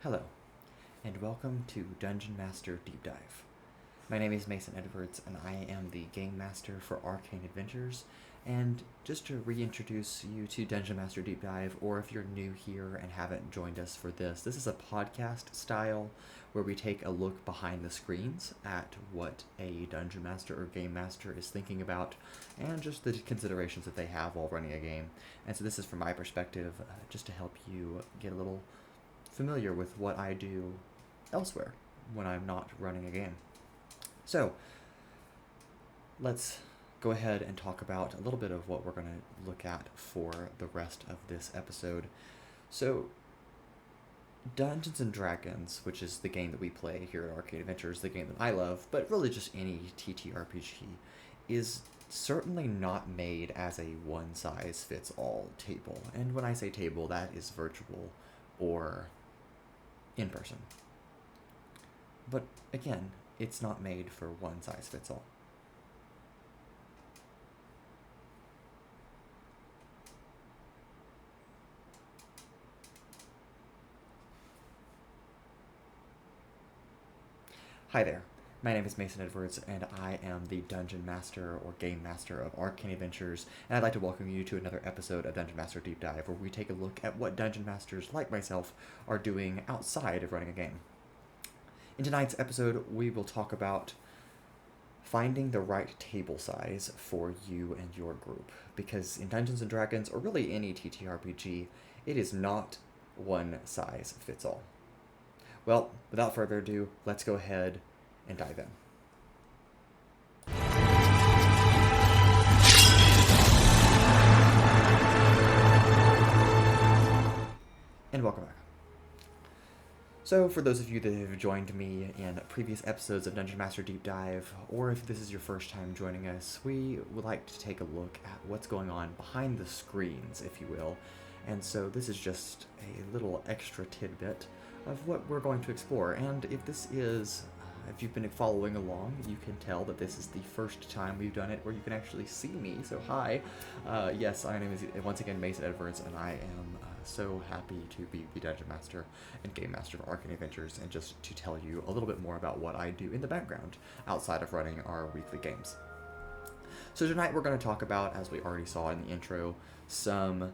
Hello, and welcome to Dungeon Master Deep Dive. My name is Mason Edwards, and I am the Game Master for Arcane Adventures. And just to reintroduce you to Dungeon Master Deep Dive, or if you're new here and haven't joined us for this is a podcast style where we take a look behind the screens at what a Dungeon Master or Game Master is thinking about, and just the considerations that they have while running a game. And so this is from my perspective, just to help you get a little familiar with what I do elsewhere when I'm not running a game. So, let's go ahead and talk about a little bit of what we're going to look at for the rest of this episode. So, Dungeons and Dragons, which is the game that we play here at Arcane Adventures, the game that I love, but really just any TTRPG, is certainly not made as a one-size-fits-all table. And when I say table, that is virtual or in person. But again, it's not made for one size fits all. Hi there, my name is Mason Edwards, and I am the Dungeon Master or Game Master of Arcane Adventures, and I'd like to welcome you to another episode of Dungeon Master Deep Dive, where we take a look at what Dungeon Masters like myself are doing outside of running a game. In tonight's episode, we will talk about finding the right table size for you and your group, because in Dungeons and Dragons, or really any TTRPG, it is not one size fits all. Well, without further ado, let's go ahead and dive in. And welcome back. So, for those of you that have joined me in previous episodes of Dungeon Master Deep Dive, or if this is your first time joining us, we would like to take a look at what's going on behind the screens, if you will. And so this is just a little extra tidbit of what we're going to explore. And if this is, if you've been following along, you can tell that this is the first time we've done it where you can actually see me. So hi, yes, my name is once again Mason Edwards, and I am so happy to be the Dungeon Master and Game Master of Arcane Adventures, and just to tell you a little bit more about what I do in the background outside of running our weekly games. So tonight we're going to talk about, as we already saw in the intro, some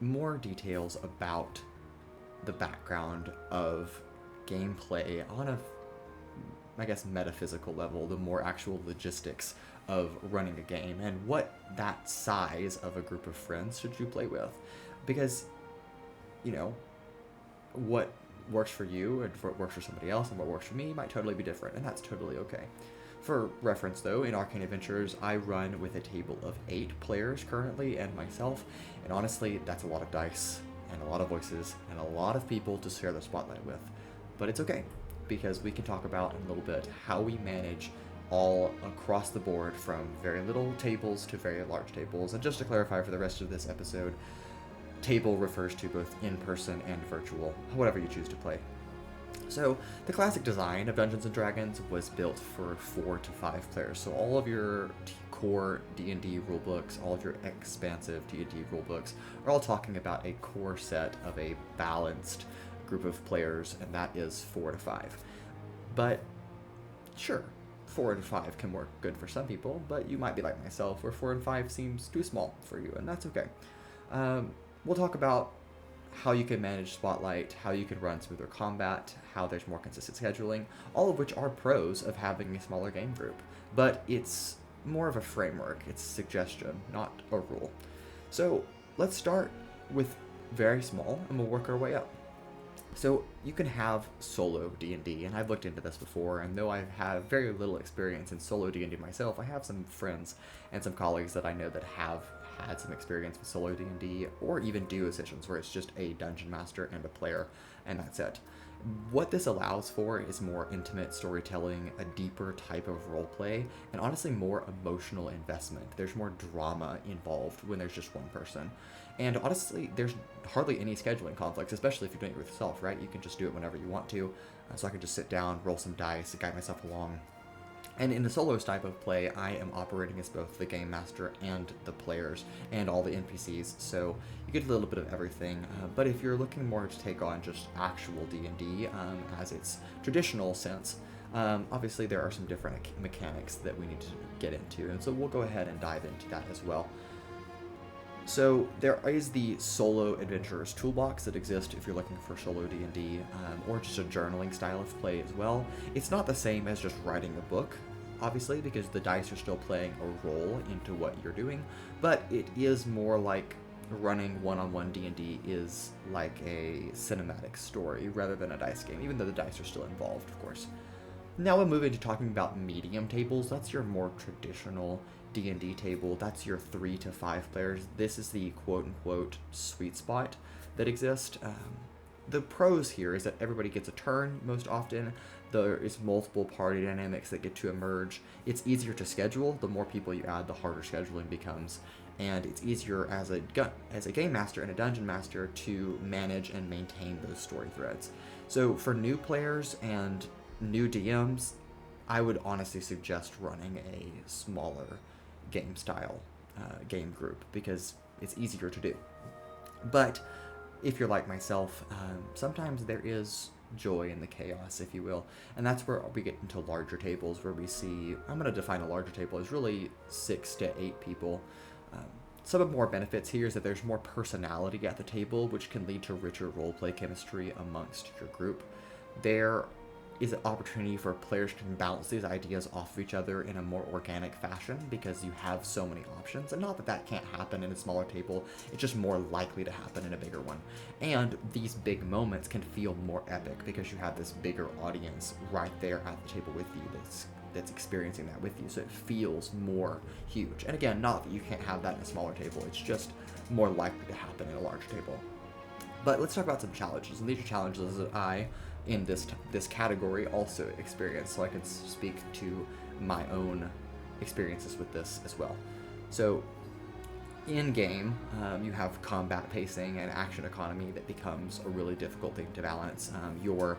more details about the background of gameplay on a, I guess, metaphysical level, the more actual logistics of running a game, and what that size of a group of friends should you play with. Because, you know, what works for you and what works for somebody else and what works for me might totally be different, and that's totally okay. For reference, though, in Arcane Adventures, I run with a table of 8 players currently, and myself, and honestly, that's a lot of dice, and a lot of voices, and a lot of people to share the spotlight with. But it's okay, because we can talk about in a little bit how we manage all across the board, from very little tables to very large tables. And just to clarify for the rest of this episode, table refers to both in-person and virtual, whatever you choose to play. So, the classic design of Dungeons & Dragons was built for 4 to 5 players. So all of your core D&D rulebooks, all of your expansive D&D rulebooks are all talking about a core set of a balanced group of players, and that is 4 to 5. But, sure, 4 to 5 can work good for some people, but you might be like myself, where 4 and 5 seems too small for you, and that's okay. We'll talk about how you can manage Spotlight, how you can run smoother combat, how there's more consistent scheduling, all of which are pros of having a smaller game group. But it's more of a framework, it's a suggestion, not a rule. So let's start with very small, and we'll work our way up. So you can have solo D&D, and I've looked into this before, and though I have very little experience in solo D&D myself, I have some friends and some colleagues that I know that have had some experience with solo D&D, or even duo sessions where it's just a dungeon master and a player, and that's it. What this allows for is more intimate storytelling, a deeper type of roleplay, and honestly more emotional investment. There's more drama involved when there's just one person. And honestly, there's hardly any scheduling conflicts, especially if you're doing it with yourself, right? You can just do it whenever you want to. So I can just sit down, roll some dice, guide myself along, And in the solo type of play, I am operating as both the game master and the players and all the NPCs, so you get a little bit of everything. But if you're looking more to take on just actual D&D as its traditional sense, obviously there are some different mechanics that we need to get into, and so we'll go ahead and dive into that as well. So there is the solo adventurer's toolbox that exists if you're looking for solo D&D, or just a journaling style of play as well. It's not the same as just writing a book, obviously, because the dice are still playing a role into what you're doing, but it is more like running one-on-one D&D is like a cinematic story rather than a dice game, even though the dice are still involved, of course. Now we'll move into talking about medium tables. That's your more traditional D&D table. That's your 3 to 5 players. This is the quote-unquote sweet spot that exists. The pros here is that everybody gets a turn most often. There is multiple party dynamics that get to emerge. It's easier to schedule. The more people you add, the harder scheduling becomes. And it's easier as a game master and a dungeon master to manage and maintain those story threads. So for new players and new DMs, I would honestly suggest running a smaller game style game group because it's easier to do. But if you're like myself, sometimes there is joy in the chaos, if you will, and that's where we get into larger tables where we see, I'm going to define a larger table as really 6 to 8 people. Some of the more benefits here is that there's more personality at the table, which can lead to richer roleplay chemistry amongst your group. There is an opportunity for players to bounce these ideas off of each other in a more organic fashion because you have so many options. And not that that can't happen in a smaller table, it's just more likely to happen in a bigger one. And these big moments can feel more epic because you have this bigger audience right there at the table with you that's experiencing that with you, so it feels more huge. And again, not that you can't have that in a smaller table, it's just more likely to happen in a larger table. But let's talk about some challenges, and these are challenges that I, in this category, also experience, so I can speak to my own experiences with this as well. So in game, you have combat pacing and action economy that becomes a really difficult thing to balance. Your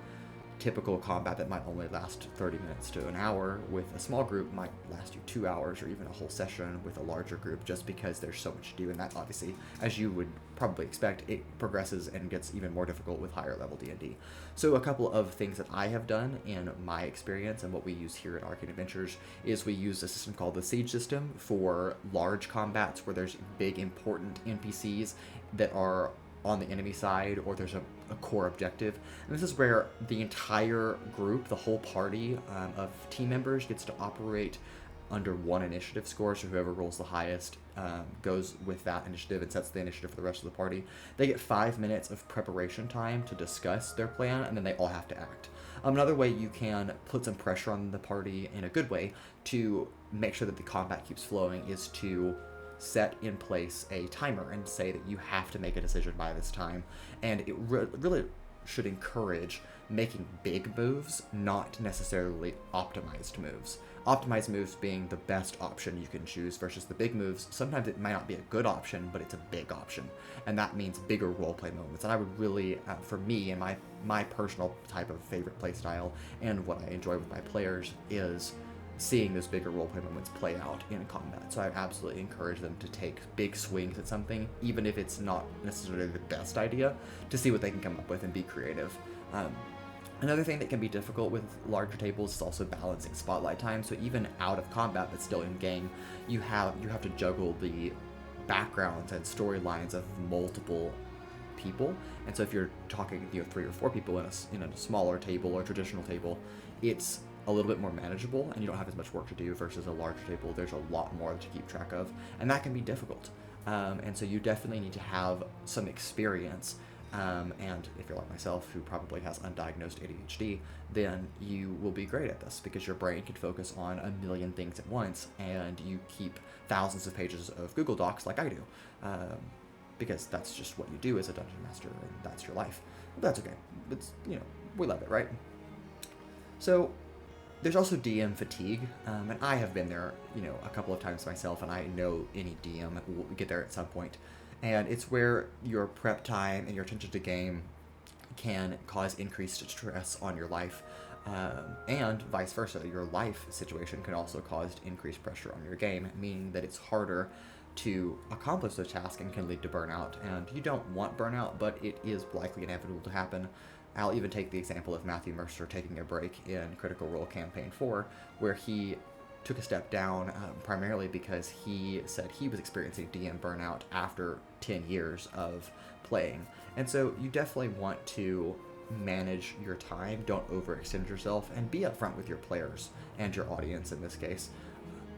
typical combat that might only last 30 minutes to an hour with a small group might last you 2 hours or even a whole session with a larger group, just because there's so much to do, and that obviously, as you would probably expect, it progresses and gets even more difficult with higher level D&D. So a couple of things that I have done in my experience and what we use here at Arcane Adventures is we use a system called the Siege system for large combats where there's big important NPCs that are on the enemy side, or there's a core objective. And this is where the entire group, the whole party of team members, gets to operate under one initiative score, so whoever rolls the highest goes with that initiative and sets the initiative for the rest of the party. They get 5 minutes of preparation time to discuss their plan, and then they all have to act. Another way you can put some pressure on the party in a good way to make sure that the combat keeps flowing is to set in place a timer and say that you have to make a decision by this time. And it really should encourage making big moves, not necessarily optimized moves. Optimized moves being the best option you can choose versus the big moves. Sometimes it might not be a good option, but it's a big option. And that means bigger roleplay moments. And I would really, for me and my personal type of favorite play style and what I enjoy with my players is seeing those bigger roleplay moments play out in combat. So I absolutely encourage them to take big swings at something, even if it's not necessarily the best idea, to see what they can come up with and be creative. Another thing that can be difficult with larger tables is also balancing spotlight time. So even out of combat but still in game, you have to juggle the backgrounds and storylines of multiple people. And so if you're talking 3 or 4 people in a smaller table or traditional table, it's a little bit more manageable and you don't have as much work to do versus a larger table. There's a lot more to keep track of, and that can be difficult. And so you definitely need to have some experience. And if you're like myself, who probably has undiagnosed ADHD, then you will be great at this because your brain can focus on a million things at once, and you keep thousands of pages of Google Docs like I do, because that's just what you do as a dungeon master, and that's your life. But that's okay. It's, we love it, right? So there's also DM fatigue, and I have been there, a couple of times myself, and I know any DM will get there at some point. And it's where your prep time and your attention to game can cause increased stress on your life. And vice versa, your life situation can also cause increased pressure on your game, meaning that it's harder to accomplish those tasks and can lead to burnout. And you don't want burnout, but it is likely inevitable to happen. I'll even take the example of Matthew Mercer taking a break in Critical Role Campaign 4, where he took a step down primarily because he said he was experiencing DM burnout after 10 years of playing. And so you definitely want to manage your time, don't overextend yourself, and be upfront with your players and your audience in this case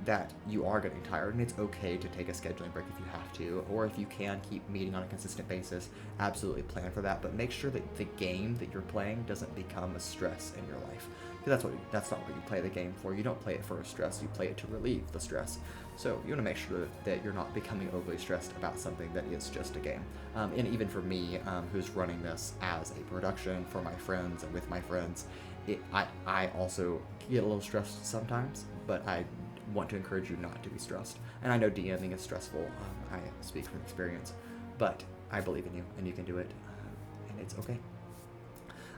that you are getting tired, and it's okay to take a scheduling break if you have to, or if you can keep meeting on a consistent basis, absolutely plan for that, but make sure that the game that you're playing doesn't become a stress in your life, because that's not what you play the game for. You don't play it for a stress, you play it to relieve the stress. So you want to make sure that you're not becoming overly stressed about something that is just a game. And even for me, who's running this as a production for my friends and with my friends, I also get a little stressed sometimes, but I want to encourage you not to be stressed. And I know DMing is stressful. I speak from experience, but I believe in you, and you can do it, and it's okay.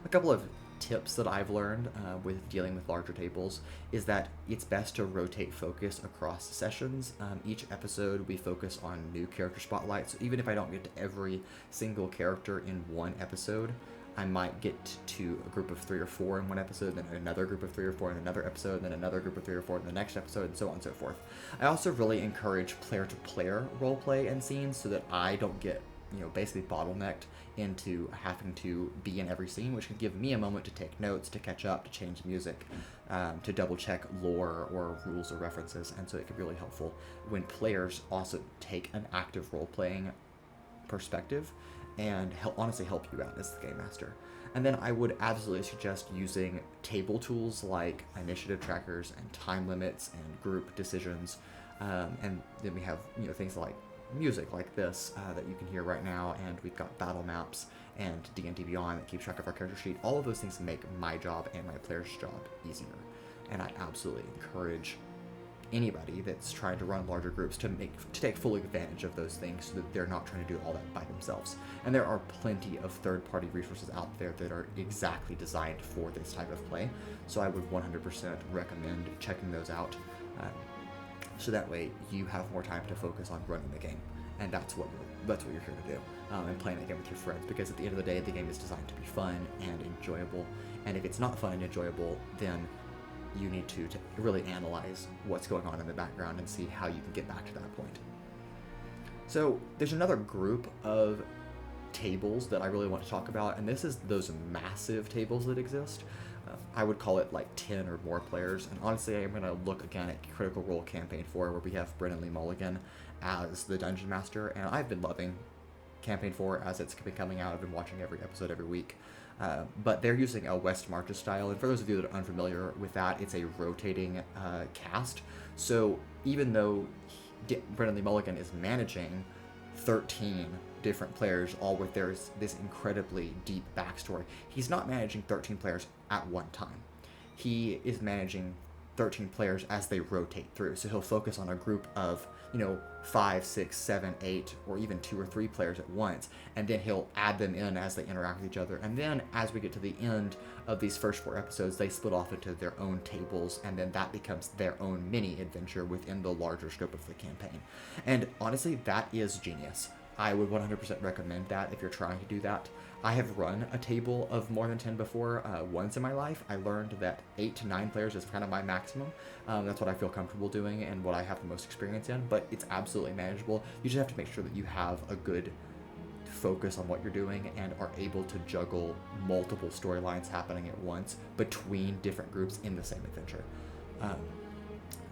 A couple of tips that I've learned with dealing with larger tables is that it's best to rotate focus across sessions. Each episode we focus on new character spotlights. So even if I don't get to every single character in one episode, I might get to a group of 3 or 4 in one episode, then another group of 3 or 4 in another episode, then another group of 3 or 4 in the next episode, and so on and so forth. I also really encourage player-to-player roleplay and scenes so that I don't get, basically bottlenecked into having to be in every scene, which can give me a moment to take notes, to catch up, to change music, to double-check lore or rules or references, and so it can be really helpful when players also take an active role-playing perspective and honestly help you out as the game master. And then I would absolutely suggest using table tools like initiative trackers and time limits and group decisions. And then we have things like music like this that you can hear right now, and we've got battle maps and D&D Beyond that keeps track of our character sheet. All of those things make my job and my player's job easier. And I absolutely encourage anybody that's trying to run larger groups to take full advantage of those things so that they're not trying to do all that by themselves. And there are plenty of third-party resources out there that are exactly designed for this type of play. So I would 100% recommend checking those out. So that way you have more time to focus on running the game, and that's what you're here to do, and playing the game with your friends. Because at the end of the day, the game is designed to be fun and enjoyable. And if it's not fun and enjoyable, then you need to really analyze what's going on in the background and see how you can get back to that point. So there's another group of tables that I really want to talk about, and this is those massive tables that exist. I would call it like 10 or more players, and honestly I'm going to look again at Critical Role Campaign 4, where we have Brennan Lee Mulligan as the Dungeon Master, and I've been loving Campaign 4 as it's been coming out. I've been watching every episode every week. But they're using a West Marches style, and for those of you that are unfamiliar with that, it's a rotating cast. So even though Brennan Lee Mulligan is managing 13 different players, all with this incredibly deep backstory, he's not managing 13 players at one time. He is managing 13 players as they rotate through. So he'll focus on a group of 5, 6, 7, 8, or even 2 or 3 players at once, and then he'll add them in as they interact with each other. And then as we get to the end of these first 4 episodes, they split off into their own tables, and then that becomes their own mini adventure within the larger scope of the campaign. And honestly, that is genius. I would 100% recommend that if you're trying to do that. I have run a table of more than 10 before. Once in my life, I learned that 8 to 9 players is kind of my maximum. That's what I feel comfortable doing and what I have the most experience in, but it's absolutely manageable. You just have to make sure that you have a good focus on what you're doing and are able to juggle multiple storylines happening at once between different groups in the same adventure.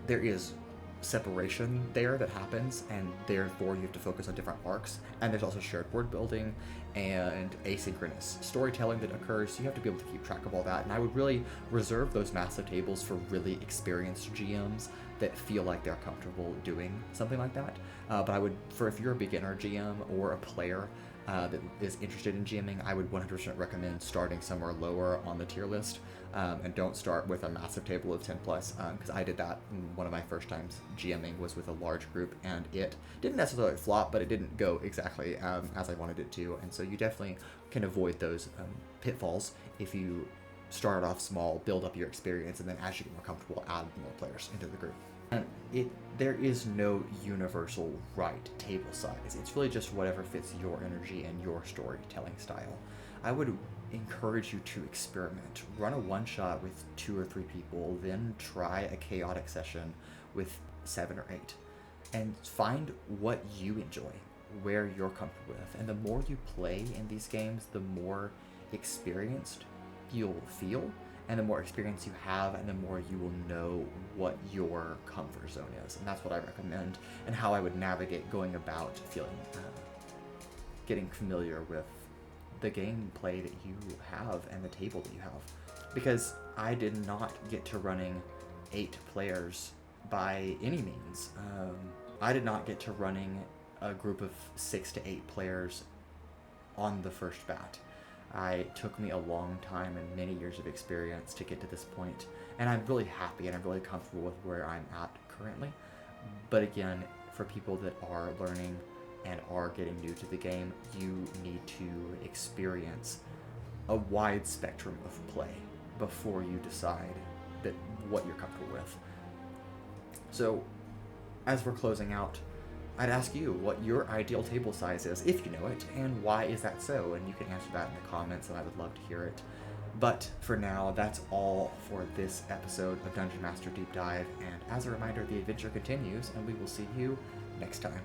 There is separation there that happens, and therefore you have to focus on different arcs, and there's also shared word building and asynchronous storytelling that occurs, so you have to be able to keep track of all that. And I would really reserve those massive tables for really experienced GMs that feel like they're comfortable doing something like that. But I would, if you're a beginner GM or a player that is interested in GMing, I would 100% recommend starting somewhere lower on the tier list, and don't start with a massive table of 10 plus, because I did that one of my first times GMing was with a large group, and it didn't necessarily flop, but it didn't go exactly as I wanted it to. And so you definitely can avoid those pitfalls if you start off small, build up your experience, and then as you get more comfortable, add more players into the group. And there is no universal right table size. It's really just whatever fits your energy and your storytelling style. I would encourage you to experiment. Run a one-shot with 2 or 3 people, then try a chaotic session with 7 or 8. And find what you enjoy, where you're comfortable with. And the more you play in these games, the more experienced you'll feel, and the more experience you have, and the more you will know what your comfort zone is. And that's what I recommend, and how I would navigate going about feeling, getting familiar with the gameplay that you have and the table that you have. Because I did not get to running 8 players by any means. I did not get to running a group of 6 to 8 players on the first bat. It took me a long time and many years of experience to get to this point, and I'm really happy and I'm really comfortable with where I'm at currently. But again, for people that are learning and are getting new to the game, you need to experience a wide spectrum of play before you decide that what you're comfortable with. So, as we're closing out, I'd ask you what your ideal table size is, if you know it, and why is that so? And you can answer that in the comments, and I would love to hear it. But for now, that's all for this episode of Dungeon Master Deep Dive, and as a reminder, the adventure continues, and we will see you next time.